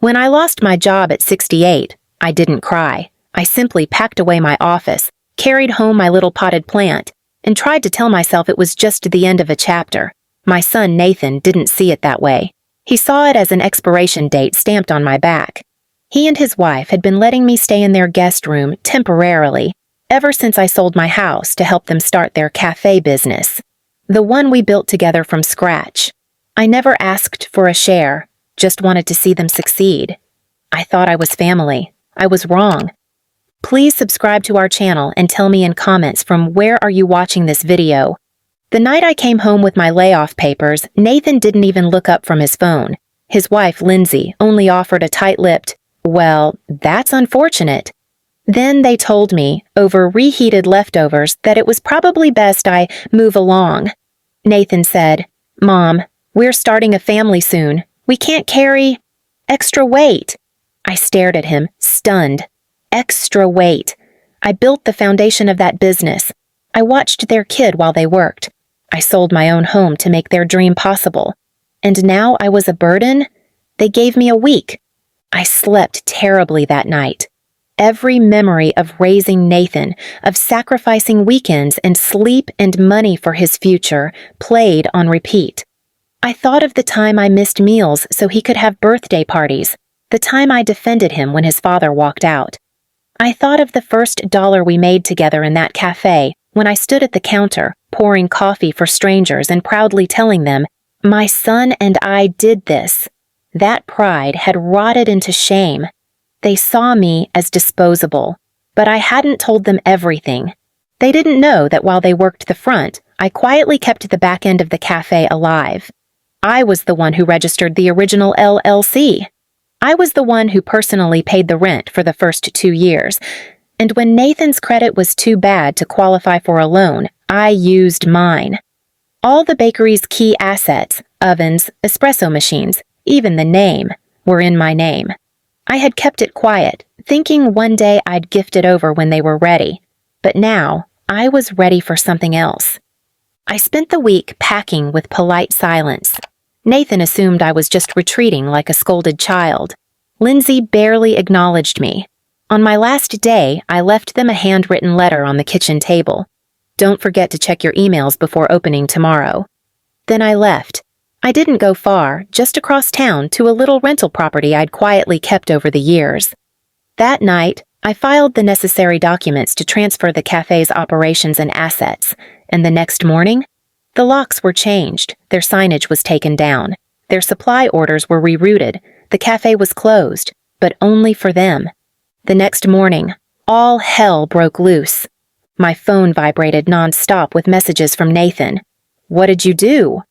When I lost my job at 68, I didn't cry. I simply packed away my office, carried home my little potted plant, and tried to tell myself it was just the end of a chapter. My son Nathan didn't see it that way. He saw it as an expiration date stamped on my back. He and his wife had been letting me stay in their guest room temporarily ever since I sold my house to help them start their cafe business, the one we built together from scratch. I never asked for a share, just wanted to see them succeed. I thought I was family. I was wrong. Please subscribe to our channel and tell me in comments from where are you watching this video. The night I came home with my layoff papers, Nathan didn't even look up from his phone. His wife, Lindsay, only offered a tight-lipped, "Well, that's unfortunate." Then they told me, over reheated leftovers, that it was probably best I move along. Nathan said, "Mom, we're starting a family soon. We can't carry extra weight." I stared at him, stunned. Extra weight. I built the foundation of that business. I watched their kid while they worked. I sold my own home to make their dream possible. And now I was a burden? They gave me a week. I slept terribly that night. Every memory of raising Nathan, of sacrificing weekends and sleep and money for his future, played on repeat. I thought of the time I missed meals so he could have birthday parties, the time I defended him when his father walked out. I thought of the first dollar we made together in that cafe when I stood at the counter, pouring coffee for strangers and proudly telling them, "My son and I did this." That pride had rotted into shame. They saw me as disposable, but I hadn't told them everything. They didn't know that while they worked the front, I quietly kept the back end of the cafe alive. I was the one who registered the original LLC. I was the one who personally paid the rent for the first 2 years, and when Nathan's credit was too bad to qualify for a loan, I used mine. All the bakery's key assets, ovens, espresso machines, even the name, were in my name. I had kept it quiet, thinking one day I'd gift it over when they were ready, but now I was ready for something else. I spent the week packing with polite silence. Nathan assumed I was just retreating like a scolded child. Lindsay barely acknowledged me. On my last day, I left them a handwritten letter on the kitchen table. "Don't forget to check your emails before opening tomorrow." Then I left. I didn't go far, just across town to a little rental property I'd quietly kept over the years. That night, I filed the necessary documents to transfer the cafe's operations and assets, and the next morning, the locks were changed, their signage was taken down, their supply orders were rerouted, the cafe was closed, but only for them. The next morning, all hell broke loose. My phone vibrated nonstop with messages from Nathan. "What did you do?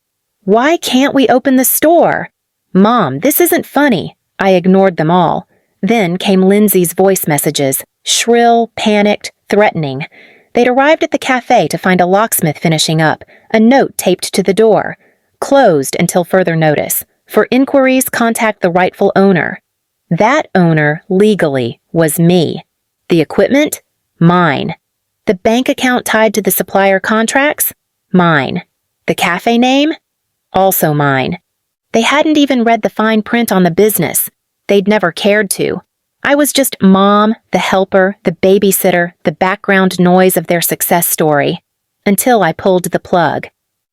Why can't we open the store? Mom, this isn't funny." I ignored them all. Then came Lindsay's voice messages, shrill, panicked, threatening. They'd arrived at the cafe to find a locksmith finishing up, a note taped to the door. "Closed until further notice. For inquiries, contact the rightful owner." That owner, legally, was me. The equipment? Mine. The bank account tied to the supplier contracts? Mine. The cafe name? Also mine. They hadn't even read the fine print on the business. They'd never cared to. I was just mom, the helper, the babysitter, the background noise of their success story. Until I pulled the plug.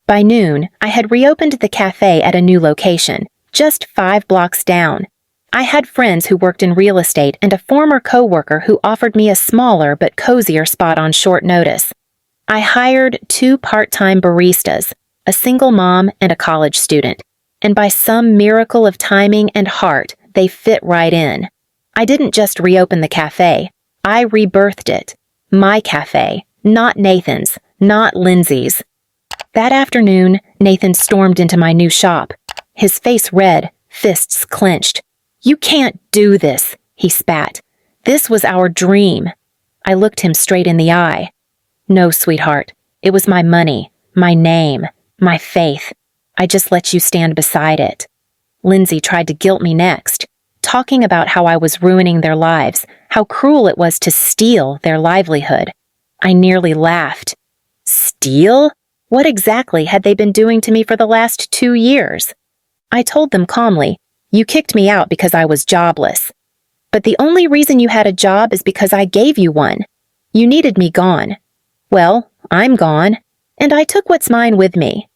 By noon, I had reopened the cafe at a new location, just 5 blocks down. I had friends who worked in real estate and a former coworker who offered me a smaller but cozier spot on short notice. I hired 2 part-time baristas, a single mom and a college student, and by some miracle of timing and heart, they fit right in. I didn't just reopen the cafe, I rebirthed it. My cafe, not Nathan's, not Lindsay's. That afternoon, Nathan stormed into my new shop, his face red, fists clenched. "You can't do this," he spat. "This was our dream." I looked him straight in the eye. "No, sweetheart. It was my money, my name, my faith. I just let you stand beside it." Lindsay tried to guilt me next, talking about how I was ruining their lives, how cruel it was to steal their livelihood. I nearly laughed. Steal? What exactly had they been doing to me for the last 2 years? I told them calmly, You kicked me out because I was jobless. But the only reason you had a job is because I gave you one. You needed me gone. Well, I'm gone, and I took what's mine with me."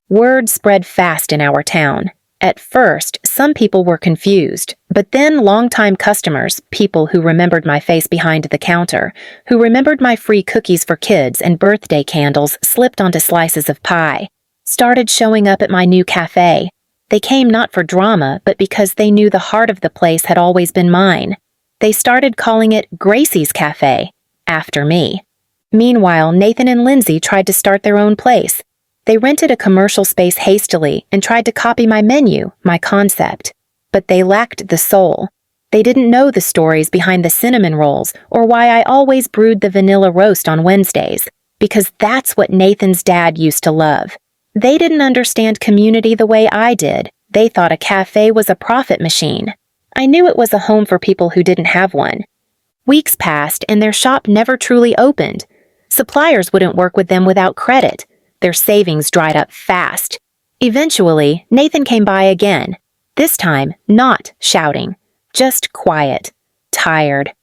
Word spread fast in our town. At first, some people were confused, but then longtime customers, people who remembered my face behind the counter, who remembered my free cookies for kids and birthday candles slipped onto slices of pie, started showing up at my new cafe. They came not for drama, but because they knew the heart of the place had always been mine. They started calling it Gracie's Cafe, after me. Meanwhile, Nathan and Lindsay tried to start their own place. They rented a commercial space hastily and tried to copy my menu, my concept. But they lacked the soul. They didn't know the stories behind the cinnamon rolls or why I always brewed the vanilla roast on Wednesdays, because that's what Nathan's dad used to love. They didn't understand community the way I did. They thought a cafe was a profit machine. I knew it was a home for people who didn't have one. Weeks passed and their shop never truly opened. Suppliers wouldn't work with them without credit. Their savings dried up fast. Eventually, Nathan came by again. This time, not shouting, just quiet, tired.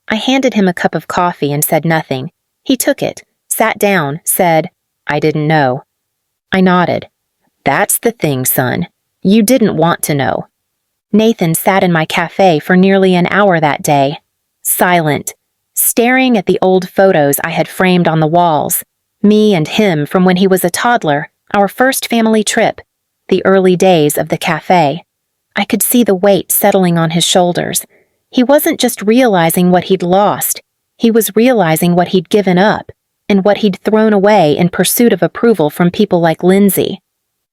I handed him a cup of coffee and said nothing. He took it, sat down, said, "I didn't know." I nodded. "That's the thing, son. You didn't want to know." Nathan sat in my cafe for nearly an hour that day, silent, staring at the old photos I had framed on the walls. Me and him from when he was a toddler, our first family trip, the early days of the cafe. I could see the weight settling on his shoulders. He wasn't just realizing what he'd lost. He was realizing what he'd given up and what he'd thrown away in pursuit of approval from people like Lindsay.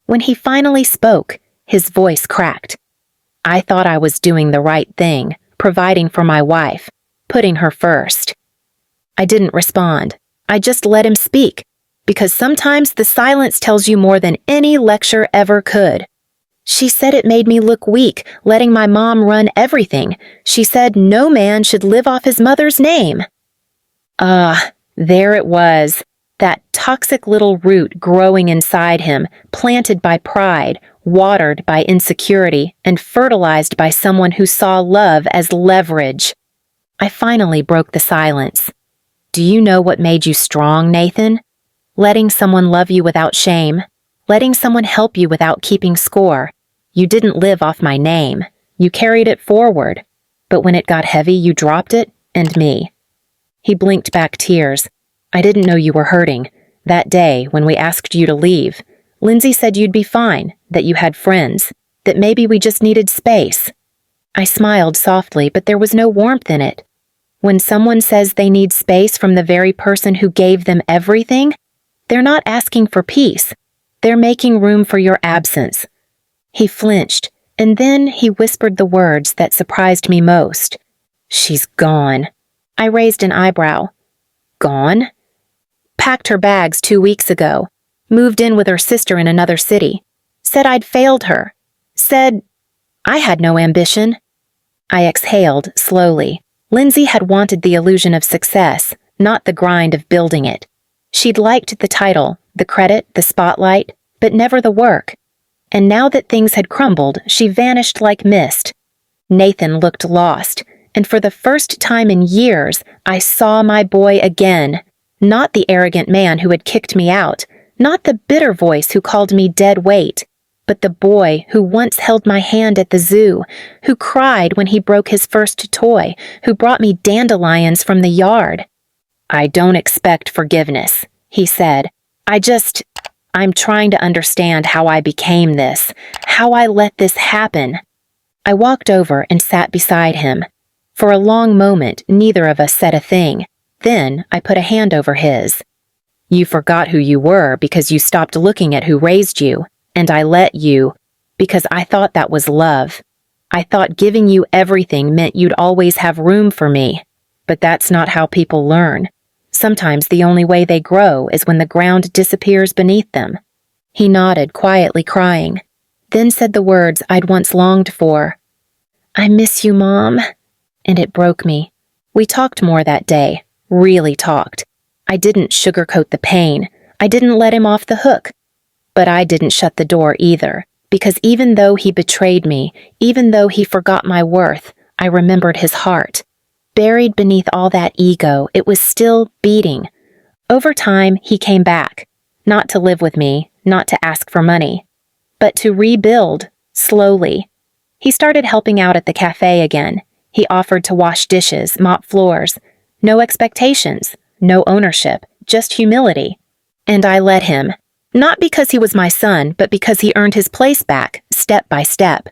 When he finally spoke, his voice cracked. I thought I was doing the right thing, providing for my wife, putting her first. I didn't respond. I just let him speak, because sometimes the silence tells you more than any lecture ever could. She said it made me look weak, letting my mom run everything. She said no man should live off his mother's name. There it was, that toxic little root growing inside him, planted by pride, watered by insecurity, and fertilized by someone who saw love as leverage. I finally broke the silence. "Do you know what made you strong, Nathan? Letting someone love you without shame. Letting someone help you without keeping score. You didn't live off my name. You carried it forward. But when it got heavy, you dropped it, and me." He blinked back tears. "I didn't know you were hurting. That day, when we asked you to leave, Lindsay said you'd be fine, that you had friends, that maybe we just needed space." I smiled softly, but there was no warmth in it. When someone says they need space from the very person who gave them everything, they're not asking for peace. They're making room for your absence. He flinched, and then he whispered the words that surprised me most. "She's gone." I raised an eyebrow. "Gone?" "Packed her bags 2 weeks ago. Moved in with her sister in another city. Said I'd failed her. Said I had no ambition." I exhaled slowly. Lindsay had wanted the illusion of success, not the grind of building it. She'd liked the title, the credit, the spotlight, but never the work. And now that things had crumbled, she vanished like mist. Nathan looked lost, and for the first time in years, I saw my boy again. Not the arrogant man who had kicked me out, not the bitter voice who called me dead weight, but the boy who once held my hand at the zoo, who cried when he broke his first toy, who brought me dandelions from the yard. "I don't expect forgiveness," he said. I'm trying to understand how I became this, how I let this happen." I walked over and sat beside him. For a long moment, neither of us said a thing. Then I put a hand over his. "You forgot who you were because you stopped looking at who raised you. And I let you, because I thought that was love. I thought giving you everything meant you'd always have room for me. But that's not how people learn. Sometimes the only way they grow is when the ground disappears beneath them." He nodded, quietly crying, then said the words I'd once longed for. "I miss you, Mom." And it broke me. We talked more that day, really talked. I didn't sugarcoat the pain. I didn't let him off the hook. But I didn't shut the door either, because even though he betrayed me, even though he forgot my worth, I remembered his heart. Buried beneath all that ego, it was still beating. Over time, he came back, not to live with me, not to ask for money, but to rebuild, slowly. He started helping out at the cafe again. He offered to wash dishes, mop floors. No expectations, no ownership, just humility. And I let him. Not because he was my son, but because he earned his place back, step by step.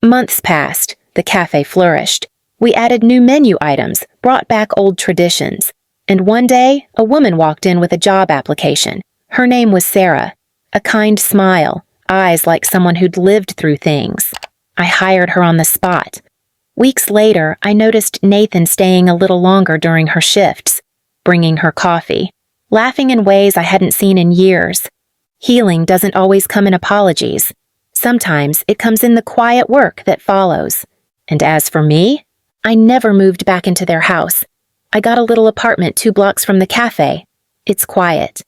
Months passed. The cafe flourished. We added new menu items, brought back old traditions. And one day, a woman walked in with a job application. Her name was Sarah. A kind smile, eyes like someone who'd lived through things. I hired her on the spot. Weeks later, I noticed Nathan staying a little longer during her shifts, bringing her coffee, laughing in ways I hadn't seen in years. Healing doesn't always come in apologies. Sometimes it comes in the quiet work that follows. And as for me, I never moved back into their house. I got a little apartment 2 blocks from the cafe. It's quiet.